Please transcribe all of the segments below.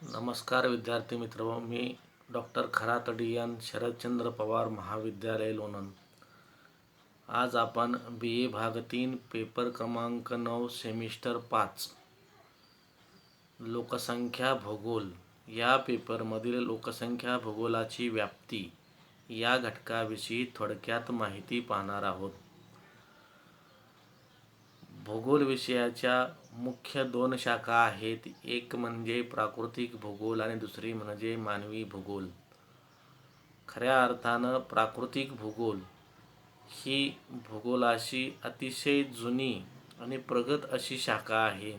नमस्कार विद्यार्थी मित्र, मी डॉक्टर खरातडियान शरदचंद्र पवार महाविद्यालय लोणंद. आज आपण BA भाग 3 पेपर क्रमांक 9 सेमिस्टर 5 लोकसंख्या भूगोल या पेपरमधील लोकसंख्या भूगोलाची व्याप्ती या घटकाविषयी थोडक्यात माहिती पाहणार आहोत. भूगोल विषयाच्या मुख्य 2 शाखा आहेत. एक म्हणजे प्राकृतिक भूगोल आणि दुसरी म्हणजे मानवी भूगोल. खऱ्या अर्थानं प्राकृतिक भूगोल ही भूगोलाशी अतिशय जुनी आणि प्रगत अशी शाखा आहे.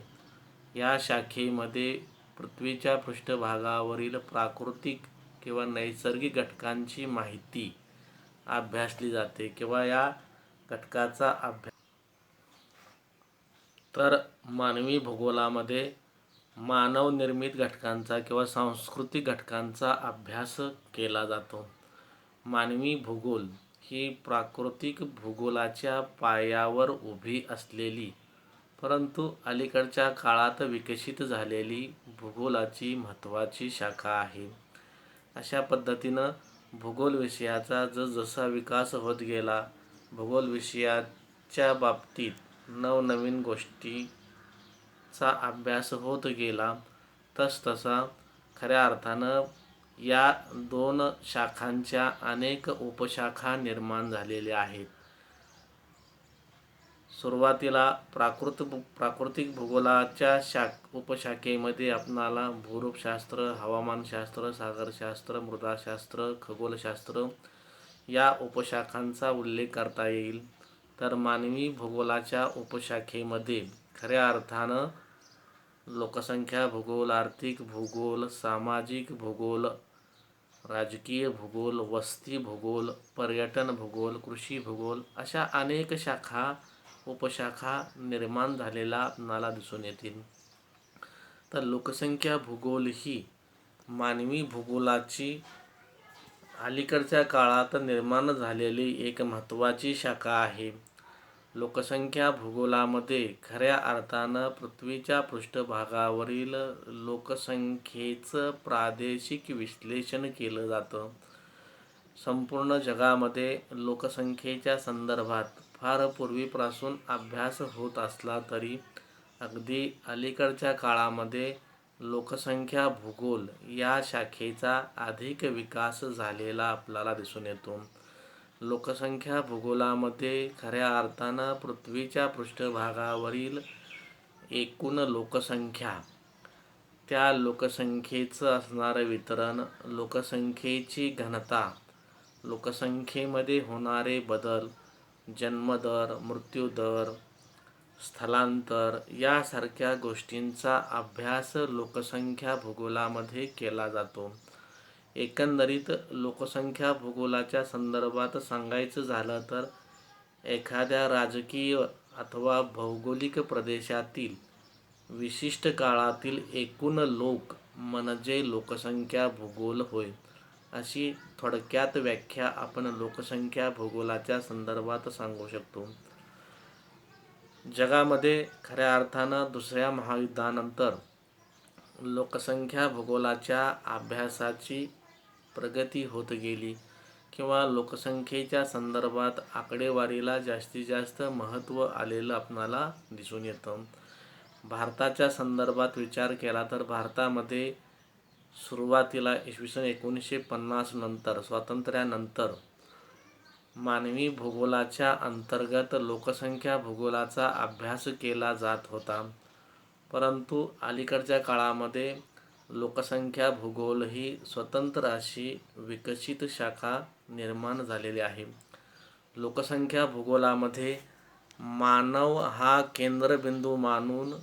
या शाखेमध्ये पृथ्वीच्या पृष्ठभागावरील प्राकृतिक किंवा नैसर्गिक घटकांची माहिती अभ्यासली जाते किंवा या घटकाचा अभ्यास. तर मानवी भूगोलामध्ये मानवनिर्मित घटकांचा किंवा सांस्कृतिक घटकांचा अभ्यास केला जातो. मानवी भूगोल ही प्राकृतिक भूगोलाच्या पायावर उभी असलेली परंतु अलीकडच्या काळात विकसित झालेली भूगोलाची महत्त्वाची शाखा आहे. अशा पद्धतीनं भूगोल विषयाचा जसजसा विकास होत गेला, भूगोल विषयाच्या बाबतीत नवनवीन गोष्टीचा अभ्यास होत गेला, तसतसा खऱ्या अर्थानं या 2 शाखांच्या अनेक उपशाखा निर्माण झालेल्या आहेत. सुरुवातीला प्राकृतिक भूगोलाच्या उपशाखेमध्ये आपणाला भूरूपशास्त्र, हवामानशास्त्र, सागरशास्त्र, मृदाशास्त्र, खगोलशास्त्र या उपशाखांचा उल्लेख करता येईल. तर मानवी भूगोलाच्या उपशाखेमध्ये खऱ्या अर्थानं लोकसंख्या भूगोल, आर्थिक भूगोल, सामाजिक भूगोल, राजकीय भूगोल, वस्ती भूगोल, पर्यटन भूगोल, कृषी भूगोल अशा अनेक उपशाखा निर्माण झालेला आपणाला दिसून येतील. तर लोकसंख्या भूगोल ही मानवी भूगोलाची अलीकडच्या काळात निर्माण झालेली एक महत्त्वाची शाखा आहे. लोकसंख्या भूगोलामध्ये खऱ्या अर्थानं पृथ्वीच्या पृष्ठभागावरील लोकसंख्येचं प्रादेशिक विश्लेषण केलं जातं. संपूर्ण जगामध्ये लोकसंख्येच्या संदर्भात फार पूर्वीपासून अभ्यास होत असला तरी अगदी अलीकडच्या काळामध्ये लोकसंख्या भूगोल या शाखेचा अधिक विकास झालेला आपल्याला दिसून येतो. लोकसंख्या भूगोलामध्ये खऱ्या अर्थानं पृथ्वीच्या पृष्ठभागावरील एकूण लोकसंख्या, त्या लोकसंख्येचं असणारं वितरण, लोकसंख्येची घनता, लोकसंख्येमध्ये होणारे बदल, जन्मदर, मृत्यूदर, स्थलांतर यासारख्या गोष्टींचा अभ्यास लोकसंख्या भूगोलामध्ये केला जातो. एकंदरीत लोकसंख्या भूगोलाच्या संदर्भात सांगायचं झालं तर एखाद्या राजकीय अथवा भौगोलिक प्रदेशातील विशिष्ट काळातील एकूण लोक म्हणजे लोकसंख्या भूगोल होय. अशी थोडक्यात व्याख्या आपण लोकसंख्या भूगोलाच्या संदर्भात सांगू शकतो. जगामध्ये खऱ्या अर्थानं दुसऱ्या महायुद्धानंतर लोकसंख्या भूगोलाच्या अभ्यासाची प्रगती होत गेली किंवा लोकसंख्येच्या संदर्भात आकडेवारीला जास्तीत जास्त महत्त्व आलेलं आपणाला दिसून येतं. भारताच्या संदर्भात विचार केला तर भारतामध्ये सुरुवातीला इसवी सन 1950 नंतर स्वातंत्र्यानंतर मानवी भूगोलाच्या अंतर्गत लोकसंख्या भूगोलाचा अभ्यास केला जात होता. परंतु अलीकडच्या काळामध्ये लोकसंख्या भूगोल ही स्वतंत्र अशी विकसित शाखा निर्माण झालेली आहे. लोकसंख्या भूगोलामध्ये मानव हा केंद्रबिंदू मानून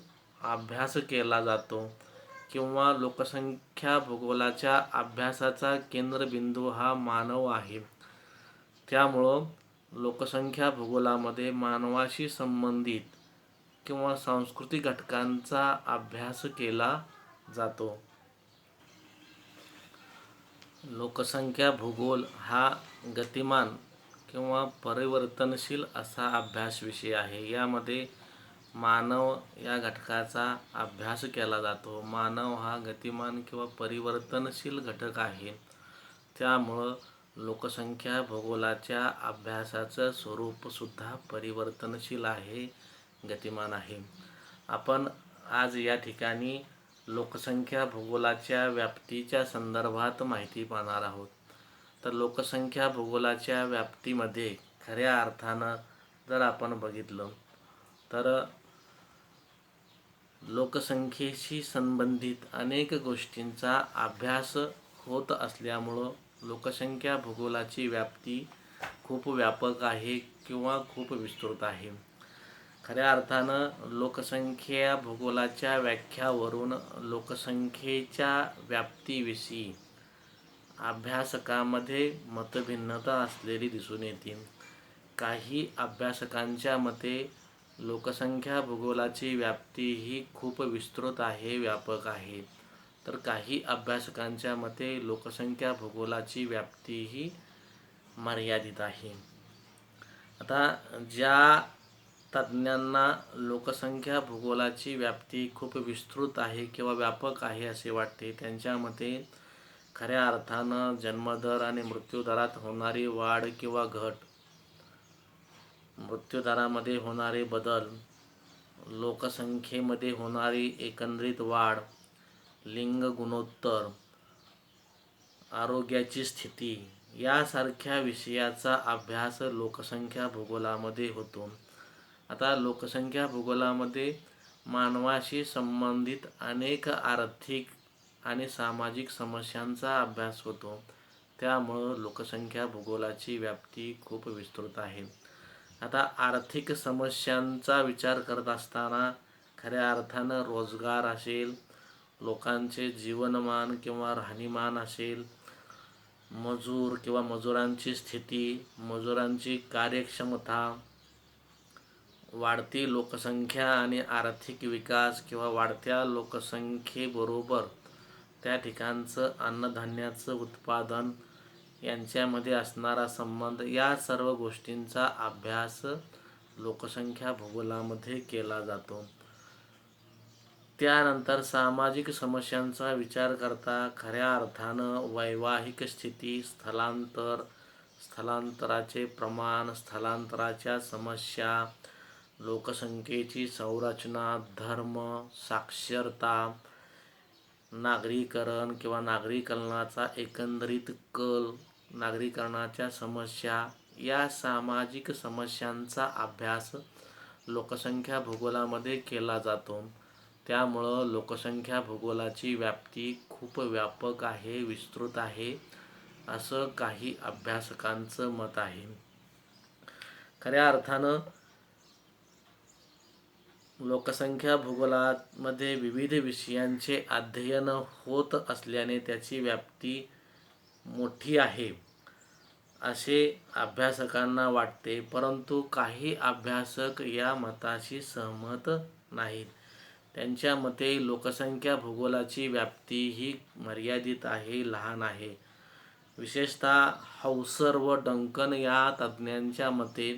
अभ्यास केला जातो किंवा लोकसंख्या भूगोलाच्या अभ्यासाचा केंद्रबिंदू हा मानव आहे. त्यामुळं लोकसंख्या भूगोलामध्ये मानवाशी संबंधित किंवा सांस्कृतिक घटकांचा अभ्यास केला जातो. लोकसंख्या भूगोल हा गतिमान किंवा परिवर्तनशील असा अभ्यास विषय आहे. यामध्ये मानव या घटकाचा अभ्यास केला जातो. मानव हा गतिमान किंवा परिवर्तनशील घटक आहे. त्यामुळं लोकसंख्या भूगोलाच्या अभ्यासाचं स्वरूपसुद्धा परिवर्तनशील आहे, गतिमान आहे. आपण आज या ठिकाणी लोकसंख्या भूगोलाच्या व्याप्तीच्या संदर्भात माहिती पाहणार आहोत. तर लोकसंख्या भूगोलाच्या व्याप्तीमध्ये खऱ्या अर्थानं जर आपण बघितलं तर लोकसंख्येशी संबंधित अनेक गोष्टींचा अभ्यास होत असल्यामुळं लोकसंख्या भूगोलाची व्याप्ती खूप व्यापक आहे किंवा खूप विस्तृत आहे. खऱ्या अर्थानं लोकसंख्या भूगोलाच्या व्याख्यावरून लोकसंख्येच्या व्याप्तीविषयी अभ्यासकामध्ये मतभिन्नता असलेली दिसून येते. काही अभ्यासकांच्या मते लोकसंख्या भूगोलाची व्याप्ती ही खूप विस्तृत आहे, व्यापक आहे. तर काही अभ्यासकांच्या मते लोकसंख्या भूगोलाची व्याप्ती ही मर्यादित आहे. आता ज्या तज्ज्ञांना लोकसंख्या भूगोलाची व्याप्ती खूप विस्तृत आहे किंवा व्यापक आहे असे वाटते, त्यांच्या मते खऱ्या अर्थानं जन्मदर आणि मृत्यूदरात होणारी वाढ किंवा घट, मृत्यूदरामध्ये होणारे बदल, लोकसंख्येमध्ये होणारी एकंदरीत वाढ, लिंग गुणोत्तर, आरोग्याची स्थिती यासारख्या विषयाचा अभ्यास लोकसंख्या भूगोलामध्ये होतो. आता लोकसंख्या भूगोलामध्ये मानवाशी संबंधित अनेक आर्थिक आणि सामाजिक समस्यांचा अभ्यास होतो. त्यामुळं लोकसंख्या भूगोलाची व्याप्ती खूप विस्तृत आहे. आता आर्थिक समस्यांचा विचार करत असताना खऱ्या अर्थानं रोजगार असेल, लोकांचे जीवनमान किंवा राहणीमान असेल, मजूर किंवा मजुरांची स्थिती, मजुरांची कार्यक्षमता, वाढती लोकसंख्या आणि आर्थिक विकास किंवा वाढत्या लोकसंख्येबरोबर त्या ठिकाणचं अन्नधान्याचं उत्पादन यांच्यामध्ये असणारा संबंध, या सर्व गोष्टींचा अभ्यास लोकसंख्या भूगोलामध्ये केला जातो. त्यानंतर सामाजिक समस्यांचा विचार करता खऱ्या अर्थानं वैवाहिक स्थिती, स्थलांतर, स्थलांतराचे प्रमाण, स्थलांतराच्या समस्या, लोकसंख्येची संरचना, धर्म, साक्षरता, नागरीकरण किंवा नागरीकरणाचा एकंदरीत कल, नागरीकरणाच्या समस्या या सामाजिक समस्यांचा अभ्यास लोकसंख्या भूगोलामध्ये केला जातो. त्यामुळं लोकसंख्या भूगोलाची व्याप्ती खूप व्यापक आहे, विस्तृत आहे असं काही अभ्यासकांचं मत आहे. खऱ्या अर्थानं लोकसंख्या भूगोलामध्ये विविध विषयांचे अध्ययन होत असल्याने त्याची व्याप्ती मोठी आहे असे अभ्यासकांना वाटते, परंतु काही अभ्यासक या मताशी सहमत नाहीत. त्यांच्या मते लोकसंख्या भूगोलाची व्याप्ती ही मर्यादित आहे, लहान आहे. विशेषतः हौसर व डंकन या तज्ज्ञांच्या मते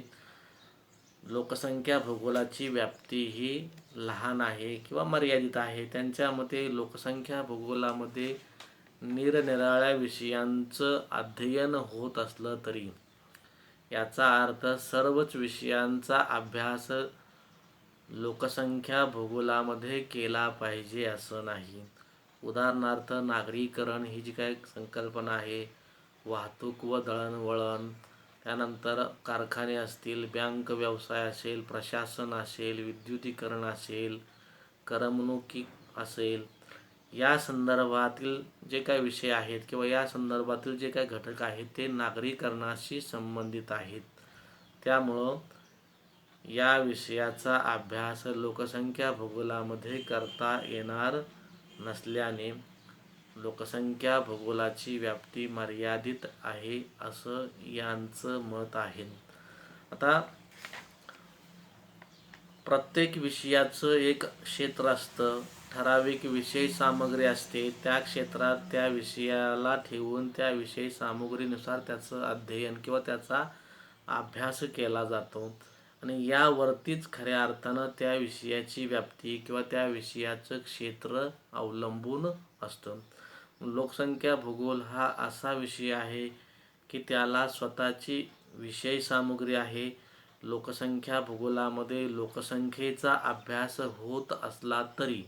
लोकसंख्या भूगोलाची व्याप्ती ही लहान आहे किंवा मर्यादित आहे. त्यांच्या मते लोकसंख्या भूगोलामध्ये निरनिराळ्या विषयांचं अध्ययन होत असलं तरी याचा अर्थ सर्वच विषयांचा अभ्यास लोकसंख्या भूगोलामध्ये केला पाहिजे असं नाही. उदाहरणार्थ नागरीकरण ही जी काही संकल्पना आहे, वाहतूक व दळणवळण, त्यानंतर कारखाने असतील, बँक व्यवसाय असेल, प्रशासन असेल, विद्युतीकरण असेल, करमणुकी असेल, या संदर्भातील जे काही विषय आहेत किंवा या संदर्भातील जे काही घटक आहेत ते नागरीकरणाशी संबंधित आहेत. त्यामुळं या विषयाचा अभ्यास लोकसंख्या भूगोलामध्ये करता येणार नसल्याने लोकसंख्या भूगोलाची व्याप्ती मर्यादित आहे असं यांचं मत आहे. आता प्रत्येक विषयाचं एक क्षेत्र असतं, ठराविक विषय सामग्री असते, त्या क्षेत्रात त्या विषयाला ठेवून त्या विषय सामग्रीनुसार त्याचं अध्ययन किंवा त्याचा अभ्यास केला जातो. आणि यावरतीच खऱ्या अर्थानं त्या विषयाची व्याप्ती किंवा त्या विषयाचं क्षेत्र अवलंबून असतं. लोकसंख्या भूगोल हा असा विषय आहे की त्याला स्वतःची विषय सामुग्री आहे. लोकसंख्या भूगोलामध्ये लोकसंख्येचा अभ्यास होत असला तरी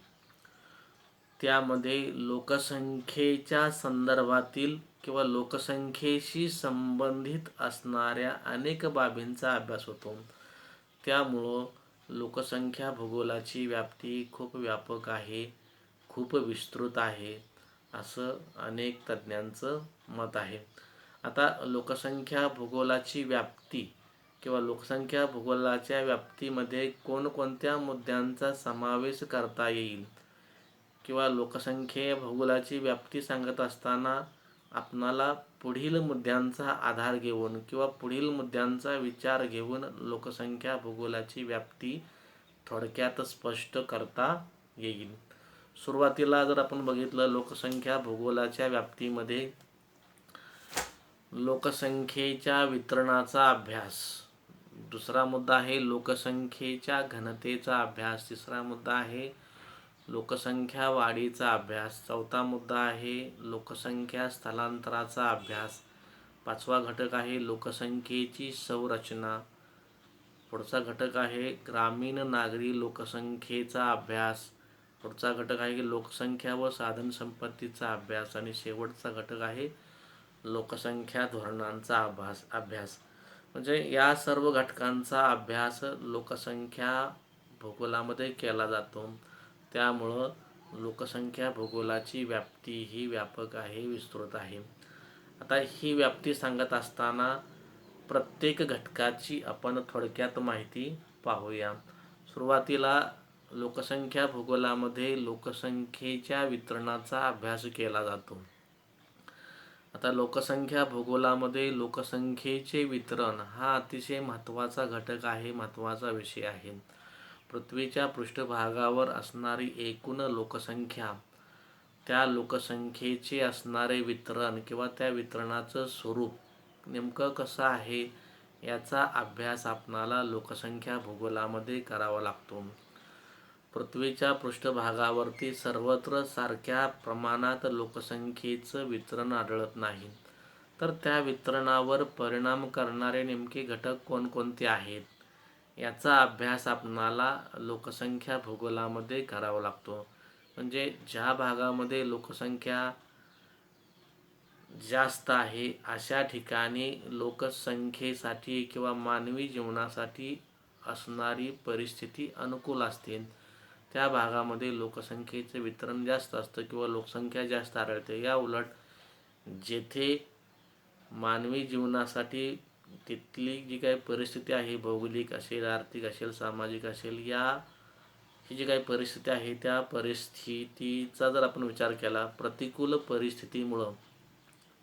त्यामध्ये लोकसंख्येच्या संदर्भातील किंवा लोकसंख्येशी संबंधित असणाऱ्या अनेक बाबींचा अभ्यास होतो. त्यामुळं लोकसंख्या भूगोलाची व्याप्ती खूप व्यापक आहे, खूप विस्तृत आहे, असं अनेक तज्ज्ञांचं मत आहे. आता लोकसंख्या भूगोलाची व्याप्ती किंवा लोकसंख्या भूगोलाच्या व्याप्तीमध्ये कोणकोणत्या मुद्द्यांचा समावेश करता येईल किंवा लोकसंख्ये भूगोलाची व्याप्ती सांगत असताना आपणाला पुढील मुद्द्यांचा आधार घेऊन किंवा पुढील मुद्द्यांचा विचार घेऊन लोकसंख्या भूगोलाची व्याप्ती थोडक्यात स्पष्ट करता येईल. सुरुवातीला जर आपण बघितलं लोकसंख्या भूगोलाच्या व्याप्तीमध्ये लोकसंख्येच्या वितरणाचा अभ्यास, दुसरा मुद्दा आहे लोकसंख्येच्या घनतेचा अभ्यास, तिसरा मुद्दा आहे लोकसंख्या वाढीचा अभ्यास, चौथा मुद्दा आहे लोकसंख्या स्थलांतराचा अभ्यास, पाचवा घटक आहे लोकसंख्येची संरचना, पुढचा घटक आहे ग्रामीण नागरी लोकसंख्येचा अभ्यास, पुढचा घटक आहे लोकसंख्या व साधनसंपत्तीचा अभ्यास आणि शेवटचा घटक आहे लोकसंख्या धोरणांचा अभ्यास. म्हणजे या सर्व घटकांचा अभ्यास लोकसंख्या भूगोलामध्ये केला जातो. त्यामुळं लोकसंख्या भूगोलाची व्याप्ती ही व्यापक आहे, विस्तृत आहे. आता ही व्याप्ती सांगत असताना प्रत्येक घटकाची आपण थोडक्यात माहिती पाहूया. सुरुवातीला लोकसंख्या भूगोलामध्ये लोकसंख्येच्या वितरणाचा अभ्यास केला जातो. आता लोकसंख्या भूगोलामध्ये लोकसंख्येचे वितरण हा अतिशय महत्त्वाचा घटक आहे, महत्त्वाचा विषय आहे. पृथ्वीच्या पृष्ठभागावर असणारी एकूण लोकसंख्या, त्या लोकसंख्येचे असणारे वितरण किंवा त्या वितरणाचं स्वरूप नेमकं कसं आहे याचा अभ्यास आपणाला लोकसंख्या भूगोलामध्ये करावा लागतो. पृथ्वीच्या पृष्ठभागावरती सर्वत्र सारख्या प्रमाणात लोकसंख्येचं वितरण आढळत नाही. तर त्या वितरणावर परिणाम करणारे नेमके घटक कोणकोणते आहेत याचा अभ्यास आपणाला लोकसंख्या भूगोलामध्ये करावा लागतो. म्हणजे ज्या भागामध्ये लोकसंख्या जास्त आहे अशा ठिकाणी लोकसंख्येसाठी किंवा मानवी जीवनासाठी असणारी परिस्थिती अनुकूल असते. त्या भागामध्ये लोकसंख्येचे वितरण जास्त असतं किंवा लोकसंख्या जास्त आढळते. या उलट जेथे मानवी जीवनासाठी तिथली जी काही परिस्थिती आहे, भौगोलिक असेल, आर्थिक असेल, सामाजिक असेल, ही जी काही परिस्थिती आहे त्या परिस्थितीचा जर आपण विचार केला, प्रतिकूल परिस्थितीमुळं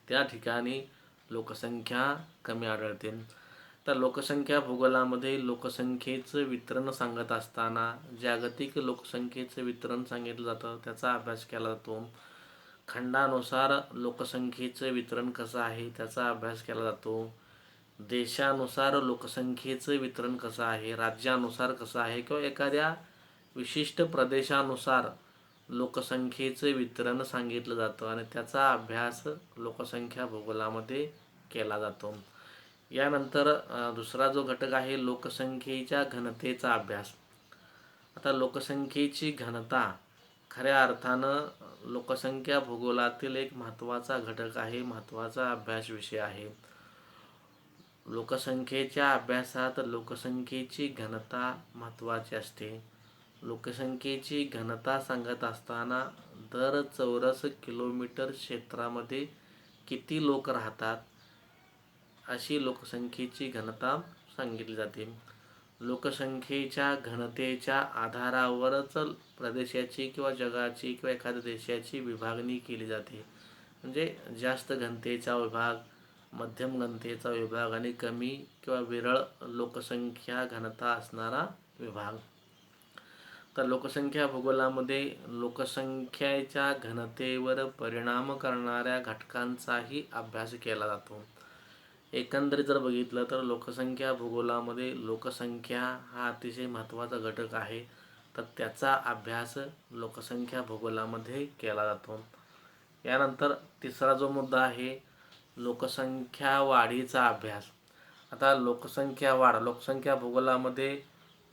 त्या ठिकाणी लोकसंख्या कमी आढळते. तर लोकसंख्या भूगोलामध्ये लोकसंख्येचं वितरण सांगत असताना जागतिक लोकसंख्येचं वितरण सांगितलं जातं, त्याचा अभ्यास केला जातो. खंडानुसार लोकसंख्येचं वितरण कसं आहे त्याचा अभ्यास केला जातो. देशानुसार लोकसंख्येचं वितरण कसं आहे, राज्यानुसार कसं आहे किंवा एखाद्या विशिष्ट प्रदेशानुसार लोकसंख्येचं वितरण सांगितलं जातं आणि त्याचा अभ्यास लोकसंख्या भूगोलामध्ये केला जातो. यानंतर दुसरा जो घटक आहे लोकसंख्येच्या घनतेचा अभ्यास. आता लोकसंख्येची घनता खऱ्या अर्थानं लोकसंख्या भूगोलातील एक महत्त्वाचा घटक आहे, महत्त्वाचा अभ्यास विषय आहे. लोकसंख्येच्या अभ्यासात लोकसंख्येची घनता महत्त्वाची असते. लोकसंख्येची घनता सांगत असताना दर चौरस किलोमीटर क्षेत्रामध्ये किती लोक राहतात अशी लोकसंख्येची घनता सांगितली जाते. लोकसंख्येच्या घनतेच्या आधारावरच प्रदेशाची किंवा जगाची किंवा एखाद्या देशाची विभागणी केली जाते. म्हणजे जास्त घनतेचा विभाग, मध्यम घनतेचा विभाग आणि कमी किंवा विरळ लोकसंख्या घनता असणारा विभाग. तर लोकसंख्या भूगोलामध्ये लोकसंख्येच्या घनतेवर परिणाम करणाऱ्या घटकांचाही अभ्यास केला जातो. एकंदरीत जर बघितलं तर लोकसंख्या भूगोलामध्ये लोकसंख्या हा अतिशय महत्त्वाचा घटक आहे. तर त्याचा अभ्यास लोकसंख्या भूगोलामध्ये केला जातो. यानंतर तिसरा जो मुद्दा आहे लोकसंख्या वाढीचा अभ्यास. आता लोकसंख्या भूगोलामध्ये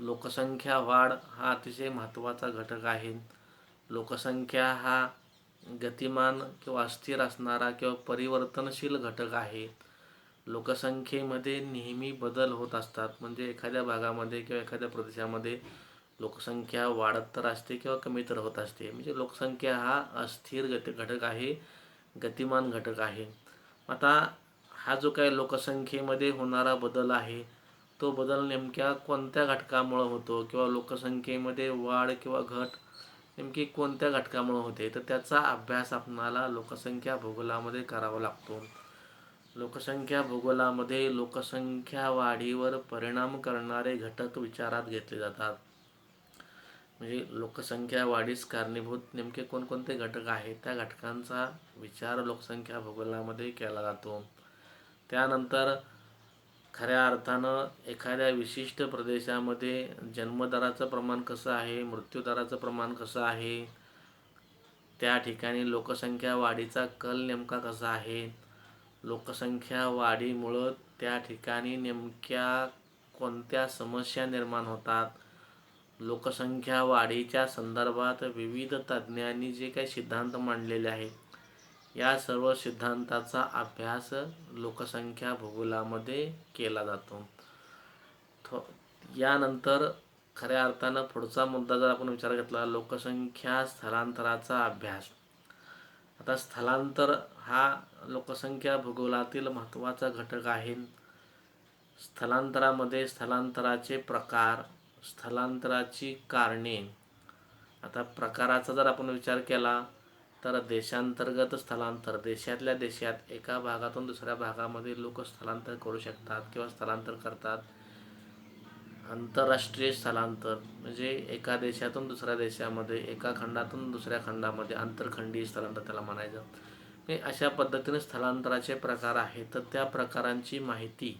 लोकसंख्या वाढ हा अतिशय महत्त्वाचा घटक आहे. लोकसंख्या हा गतिमान किंवा अस्थिर असणारा किंवा परिवर्तनशील घटक आहे. लोकसंख्येमध्ये नेहमी बदल होत असतात. म्हणजे एखाद्या भागामध्ये किंवा एखाद्या प्रदेशामध्ये लोकसंख्या वाढत तर असते किंवा कमी तर होत असते. म्हणजे लोकसंख्या हा अस्थिर घटक आहे, गतिमान घटक आहे. आता हा जो काही लोकसंख्येमध्ये होणारा बदल आहे तो बदल नेमक्या कोणत्या घटकामुळे होतो किंवा लोकसंख्येमध्ये वाढ किंवा घट नेमकी कोणत्या घटकामुळे होते, तर त्याचा अभ्यास आपणाला लोकसंख्या भूगोलामध्ये करावा लागतो. लोकसंख्या भूगोलामध्ये लोकसंख्या वाढीवर परिणाम करणारे घटक विचारात घेतले जातात. म्हणजे लोकसंख्या वाढीस कारणीभूत नेमके कोणकोणते घटक आहेत त्या घटकांचा विचार लोकसंख्या भूगोलामध्ये केला जातो. त्यानंतर खऱ्या अर्थानं एखाद्या विशिष्ट प्रदेशामध्ये जन्मदराचं प्रमाण कसं आहे, मृत्यूदराचं प्रमाण कसं आहे, त्या ठिकाणी लोकसंख्या वाढीचा कल नेमका कसा आहे, लोकसंख्या वाढीमुळं त्या ठिकाणी नेमक्या कोणत्या समस्या निर्माण होतात, लोकसंख्या वाढीच्या संदर्भात विविध तज्ज्ञांनी जे काही सिद्धांत मांडलेले आहेत या सर्व सिद्धांताचा अभ्यास लोकसंख्या भूगोलामध्ये केला जातो. यानंतर खऱ्या अर्थानं पुढचा मुद्दा जर आपण विचार घेतला लोकसंख्या स्थलांतराचा अभ्यास. आता स्थलांतर हा लोकसंख्या भूगोलातील महत्त्वाचा घटक आहे. स्थलांतरामध्ये स्थलांतराचे प्रकार, स्थलांतराची कारणे. आता प्रकाराचा जर आपण विचार केला तर देशांतर्गत स्थलांतर, देशातल्या देशात एका भागातून दुसऱ्या भागामध्ये लोक स्थलांतर करू शकतात किंवा स्थलांतर करतात. आंतरराष्ट्रीय स्थलांतर म्हणजे एका देशातून दुसऱ्या देशामध्ये, एका खंडातून दुसऱ्या खंडामध्ये आंतरखंडीय स्थलांतर त्याला म्हणायचं. म्हणजे अशा पद्धतीने स्थलांतराचे प्रकार आहेत. तर त्या प्रकारांची माहिती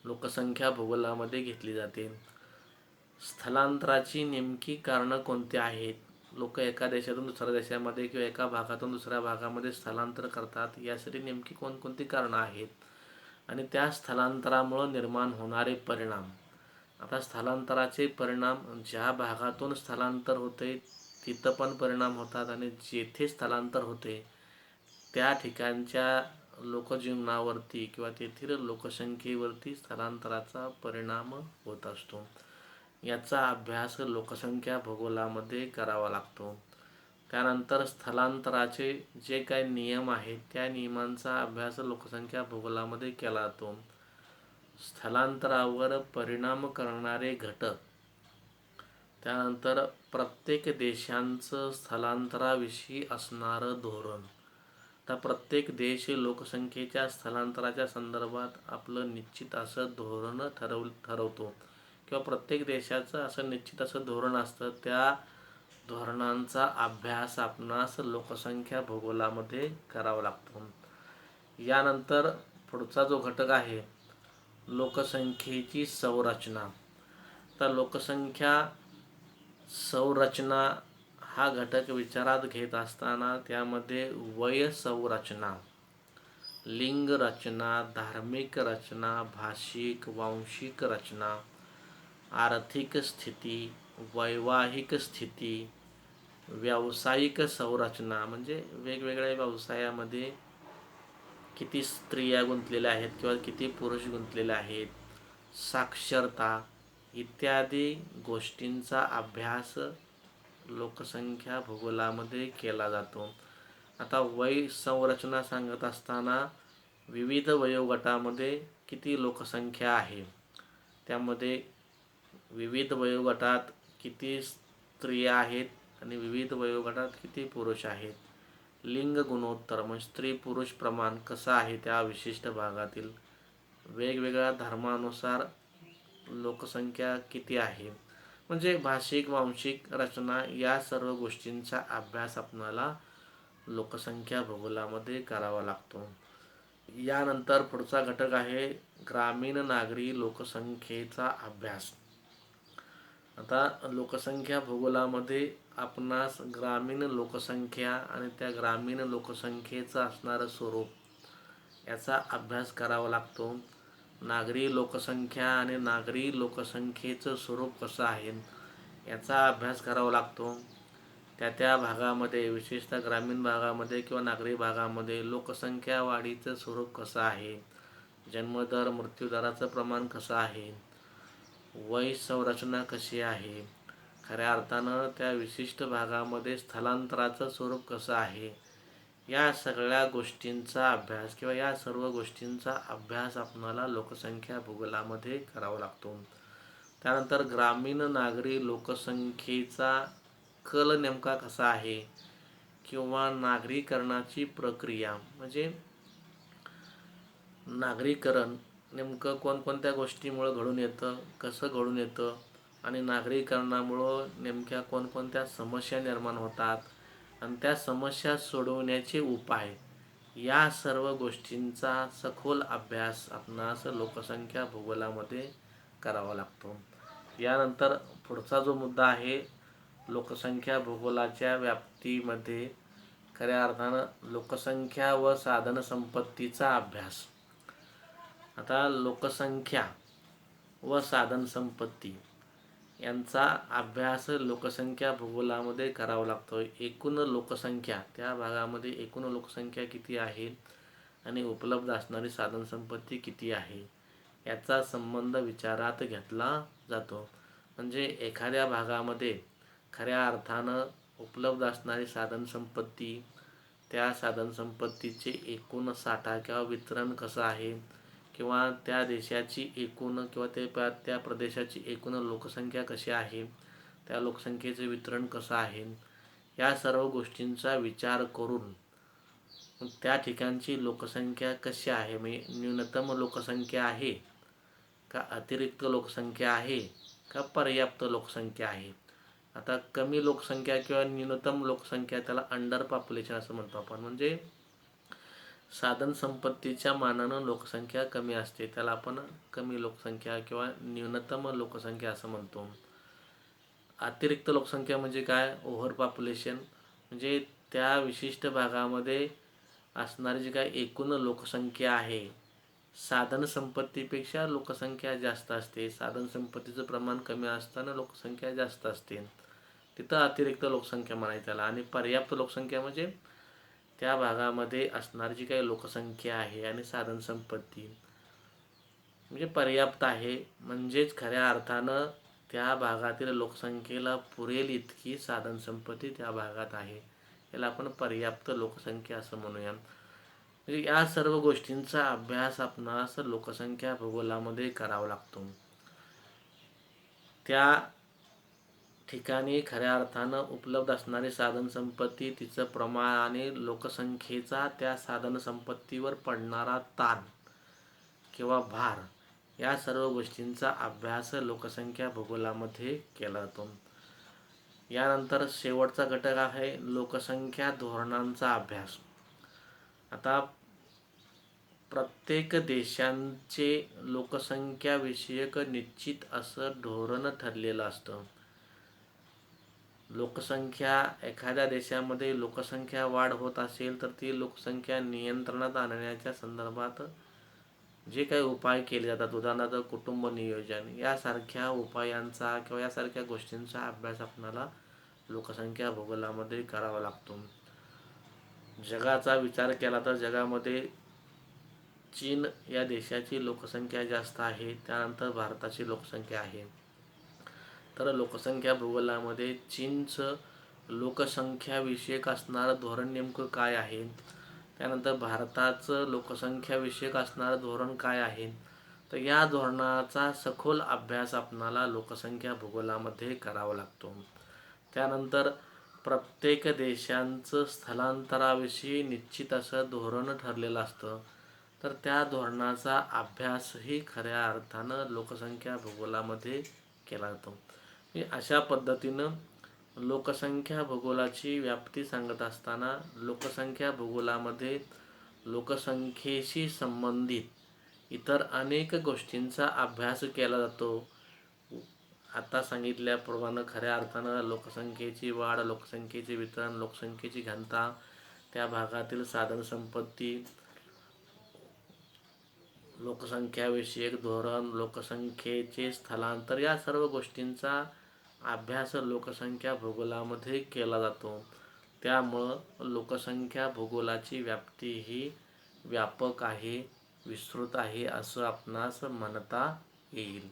लोकसंख्या भूगोलामध्ये घेतली जाते. स्थलांतराची नेमकी कारणं कोणती आहेत, लोक एका देशातून दुसऱ्या देशामध्ये किंवा एका भागातून दुसऱ्या भागामध्ये स्थलांतर करतात यासाठी नेमकी कोणकोणती कारणं आहेत आणि त्या स्थलांतरामुळे निर्माण होणारे परिणाम. आता स्थलांतराचे परिणाम ज्या भागातून स्थलांतर होते तिथं पण परिणाम होतात आणि जेथे स्थलांतर होते त्या ठिकाणच्या लोकजीवनावरती किंवा तेथील लोकसंख्येवरती स्थलांतराचा परिणाम होत असतो. याचा अभ्यास लोकसंख्या भूगोलामध्ये करावा लागतो. त्यानंतर स्थलांतराचे जे काही नियम आहेत त्या नियमांचा अभ्यास लोकसंख्या भूगोलामध्ये केला जातो. स्थलांतरावर परिणाम करणारे घटक, त्यानंतर प्रत्येक देशांचं स्थलांतराविषयी असणारं धोरण. आता प्रत्येक देश लोकसंख्येच्या स्थलांतराच्या संदर्भात आपलं निश्चित असं धोरण ठरवतो किंवा प्रत्येक देशाचं असं निश्चित असं धोरण असतं. त्या धोरणांचा अभ्यास आपणास लोकसंख्या भूगोलामध्ये करावा लागतो. यानंतर पुढचा जो घटक आहे लोकसंख्येची संरचना. तर लोकसंख्या संरचना हा घटक विचारात घेत असताना त्यामध्ये वय संरचना, लिंग रचना, धार्मिक रचना, भाषिक वांशिक रचना, आर्थिक स्थिती, वैवाहिक स्थिती, व्यावसायिक संरचना म्हणजे वेगवेगळ्या व्यवसायामध्ये किती स्त्रिया गुंतलेल्या आहेत किंवा किती पुरुष गुंतलेले आहेत, साक्षरता इत्यादी गोष्टींचा अभ्यास लोकसंख्या भूगोलामध्ये केला जातो. आता वय संरचना सांगत असताना विविध वयोगटामध्ये किती लोकसंख्या आहे, त्यामध्ये विविध वयोगटात किती स्त्रिया आहेत आणि विविध वयोगटात किती पुरुष आहेत, लिंग गुणोत्तर म्हणजे स्त्री पुरुष प्रमाण कसं आहे त्या विशिष्ट भागातील, वेगवेगळ्या धर्मानुसार लोकसंख्या किती आहे, म्हणजे भाषिक वांशिक रचना या सर्व गोष्टींचा अभ्यास आपणाला लोकसंख्या भूगोलामध्ये करावा लागतो. यानंतर पुढचा घटक आहे ग्रामीण नागरी लोकसंख्येचा अभ्यास. आता लोकसंख्या भूगोलामध्ये आपणास ग्रामीण लोकसंख्या आणि त्या ग्रामीण लोकसंख्येचं असणारं स्वरूप याचा अभ्यास करावा लागतो. नागरी लोकसंख्या आणि नागरी लोकसंख्येचं स्वरूप कसं आहे याचा अभ्यास करावा लागतो. त्या भागामध्ये विशेषतः ग्रामीण भागामध्ये किंवा नागरी भागामध्ये लोकसंख्या वाढीचं स्वरूप कसं आहे, जन्मदर मृत्यूदराचं प्रमाण कसं आहे, वय संरचना कशी आहे, खऱ्या अर्थानं त्या विशिष्ट भागामध्ये स्थलांतराचं स्वरूप कसं आहे, या सगळ्या गोष्टींचा अभ्यास किंवा या सर्व गोष्टींचा अभ्यास आपणाला लोकसंख्या भूगोलामध्ये करावा लागतो. त्यानंतर ग्रामीण नागरी लोकसंख्येचा कल नेमका कसा आहे किंवा नागरीकरणाची प्रक्रिया म्हणजे नागरीकरण नेमकं कोणकोणत्या गोष्टीमुळं घडून येतं, कसं घडून येतं आणि नागरीकरणामुळं नेमक्या कोणकोणत्या समस्या निर्माण होतात आणि त्या समस्या सोडवण्याचे उपाय, या सर्व गोष्टींचा सखोल अभ्यास आपणास लोकसंख्या भूगोलामध्ये करावा लागतो. यानंतर पुढचा जो मुद्दा आहे लोकसंख्या भूगोलाच्या व्याप्तीमध्ये खऱ्या अर्थानं लोकसंख्या व साधनसंपत्तीचा अभ्यास. आता लोकसंख्या व साधनसंपत्ती यांचा अभ्यास लोकसंख्या भूगोलामध्ये करावा लागतो. एकूण लोकसंख्या, त्या भागामध्ये एकूण लोकसंख्या किती आहे आणि उपलब्ध असणारी साधनसंपत्ती किती आहे याचा संबंध विचारात घेतला जातो. म्हणजे एखाद्या भागामध्ये खऱ्या अर्थानं उपलब्ध असणारी साधनसंपत्ती, त्या साधनसंपत्तीचे एकूण साठा किंवा वितरण कसं आहे किंवा त्या देशाची एकूण किंवा त्या प्रदेशाची एकूण लोकसंख्या कशी आहे, त्या लोकसंख्येचे वितरण कसं आहे, या सर्व गोष्टींचा विचार करून त्या ठिकाणची लोकसंख्या कशी आहे, म्हणजे न्यूनतम लोकसंख्या आहे का अतिरिक्त लोकसंख्या आहे का पर्याप्त लोकसंख्या आहे. आता कमी लोकसंख्या किंवा न्यूनतम लोकसंख्या त्याला अंडर पॉप्युलेशन असं म्हणतो आपण. म्हणजे साधनसंपत्तीच्या मानानं लोकसंख्या कमी असते, त्याला आपण कमी लोकसंख्या किंवा न्यूनतम लोकसंख्या असं म्हणतो. अतिरिक्त लोकसंख्या म्हणजे काय, ओव्हर पॉप्युलेशन, म्हणजे त्या विशिष्ट भागामध्ये असणारी जी काय एकूण लोकसंख्या आहे, साधनसंपत्तीपेक्षा लोकसंख्या जास्त असते, साधनसंपत्तीचं प्रमाण कमी असताना लोकसंख्या जास्त असते, तिथं अतिरिक्त लोकसंख्या म्हणायची त्याला. आणि पर्याप्त लोकसंख्या म्हणजे त्या भागामध्ये असणारी जी काही लोकसंख्या आहे आणि साधनसंपत्ती म्हणजे पर्याप्त आहे, म्हणजेच खऱ्या अर्थानं त्या भागातील लोकसंख्येला पुरेल इतकी साधनसंपत्ती त्या भागात आहे, याला आपण पर्याप्त लोकसंख्या असं म्हणूया. म्हणजे या सर्व गोष्टींचा अभ्यास आपणास लोकसंख्या भूगोलामध्ये करावा लागतो. त्या ठिकाणी खऱ्या अर्थानं उपलब्ध असणारी साधनसंपत्ती, तिचं प्रमाण आणि लोकसंख्येचा त्या साधनसंपत्तीवर पडणारा ताण किंवा भार, या सर्व गोष्टींचा अभ्यास लोकसंख्या भूगोलामध्ये केला जातो. यानंतर शेवटचा घटक आहे लोकसंख्या धोरणांचा अभ्यास. आता प्रत्येक देशांचे लोकसंख्या विषयक निश्चित असं धोरण ठरलेलं असतं. लोकसंख्या एखाद्या देशामध्ये लोकसंख्या वाढ होत असेल तर ती लोकसंख्या नियंत्रणात आणण्याच्या संदर्भात जे काही उपाय केले जातात, उदाहरणार्थ कुटुंब नियोजन, यासारख्या उपायांचा किंवा यासारख्या गोष्टींचा अभ्यास आपल्याला लोकसंख्या भूगोलामध्ये करावा लागतो. जगाचा विचार केला तर जगामध्ये चीन या देशाची लोकसंख्या जास्त आहे, त्यानंतर भारताची लोकसंख्या आहे. तर लोकसंख्या भूगोलामध्ये चीनचं लोकसंख्याविषयक असणारं धोरण नेमकं काय आहे, त्यानंतर भारताचं लोकसंख्याविषयक असणारं धोरण काय आहे, तर या धोरणाचा सखोल अभ्यास आपणाला लोकसंख्या भूगोलामध्ये करावा लागतो. त्यानंतर प्रत्येक देशांचं स्थलांतराविषयी निश्चित असं धोरण ठरलेलं असतं, तर त्या धोरणाचा अभ्यासही खऱ्या अर्थानं लोकसंख्या भूगोलामध्ये केला जातो. अशा पद्धतीनं लोकसंख्या भूगोलाची व्याप्ती सांगत असताना लोकसंख्या भूगोलामध्ये लोकसंख्येशी संबंधित इतर अनेक गोष्टींचा अभ्यास केला जातो. आता सांगितल्याप्रमाणे खऱ्या अर्थानं लोकसंख्येची वाढ, लोकसंख्येचे वितरण, लोकसंख्येची घनता, त्या भागातील साधनसंपत्ती, लोकसंख्याविषयक धोरण, लोकसंख्येचे स्थलांतर या सर्व गोष्टींचा अभ्यास लोकसंख्या भूगोलामध्ये केला जातो. त्यामुळं लोकसंख्या भूगोलाची व्याप्ती ही व्यापक आहे, विस्तृत आहे असं आपणास म्हणता येईल.